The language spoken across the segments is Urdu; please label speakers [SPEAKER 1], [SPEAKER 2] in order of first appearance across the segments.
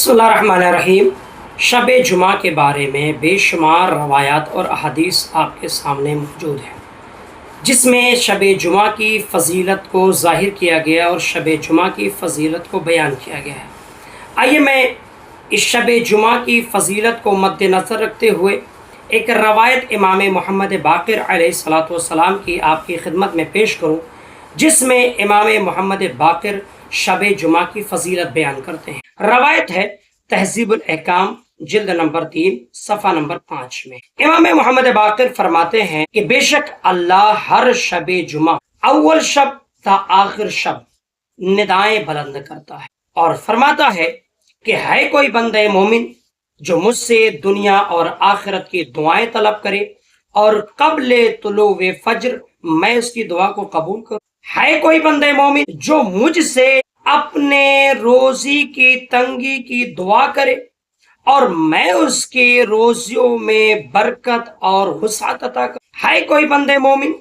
[SPEAKER 1] بسم اللہ الرحمن الرحیم۔ شب جمعہ کے بارے میں بے شمار روایات اور احادیث آپ کے سامنے موجود ہیں، جس میں شب جمعہ کی فضیلت کو ظاہر کیا گیا اور شب جمعہ کی فضیلت کو بیان کیا گیا ہے۔ آئیے میں اس شب جمعہ کی فضیلت کو مد نظر رکھتے ہوئے ایک روایت امام محمد باقر علیہ السلام کی آپ کی خدمت میں پیش کروں، جس میں امام محمد باقر شب جمعہ کی فضیلت بیان کرتے ہیں۔ روایت ہے تہذیب الاحکام جلد نمبر 3 صفحہ نمبر 5 میں امام محمد باقر فرماتے ہیں کہ بے شک اللہ ہر شب جمعہ اول شب تا آخر شب ندائیں بلند کرتا ہے اور فرماتا ہے کہ ہے کوئی بندہ مومن جو مجھ سے دنیا اور آخرت کی دعائیں طلب کرے اور قبل طلوع فجر میں اس کی دعا کو قبول کروں۔ ہے کوئی بندہ مومن جو مجھ سے اپنے روزی کی تنگی کی دعا کرے اور میں اس کے روزیوں میں برکت اور وسعت عطا کروں۔ ہے کوئی بندہ مومن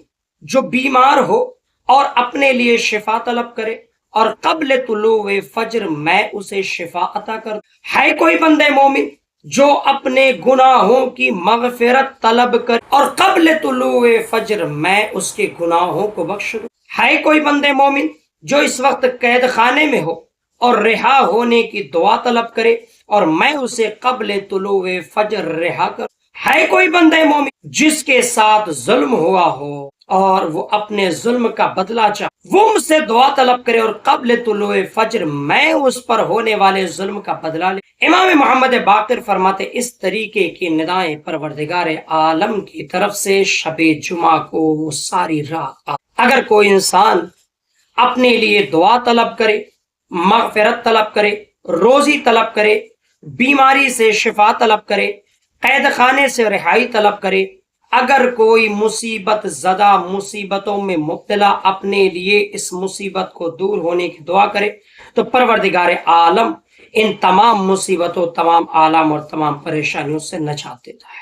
[SPEAKER 1] جو بیمار ہو اور اپنے لیے شفا طلب کرے اور قبل طلوع فجر میں اسے شفا عطا کر دوں۔ ہے کوئی بندہ مومن جو اپنے گناہوں کی مغفرت طلب کرے اور قبل طلوع فجر میں اس کے گناہوں کو بخش دوں۔ ہے کوئی بندہ مومن جو اس وقت قید خانے میں ہو اور رہا ہونے کی دعا طلب کرے اور میں اسے قبل طلوع فجر رہا کر۔ ہے کوئی بندہ مومن جس کے ساتھ ظلم ہوا ہو اور وہ اپنے ظلم کا بدلہ چاہے، وہ مجھ سے دعا طلب کرے اور قبل طلوع فجر میں اس پر ہونے والے ظلم کا بدلہ لے۔ امام محمد باقر فرماتے اس طریقے کی ندائیں پروردگار عالم کی طرف سے شب جمعہ کو ساری رات اگر کوئی انسان اپنے لیے دعا طلب کرے، مغفرت طلب کرے، روزی طلب کرے، بیماری سے شفا طلب کرے، قید خانے سے رہائی طلب کرے، اگر کوئی مصیبت زدہ مصیبتوں میں مبتلا اپنے لیے اس مصیبت کو دور ہونے کی دعا کرے تو پروردگار عالم ان تمام مصیبتوں، تمام آلام اور تمام پریشانیوں سے نجات دیتا ہے۔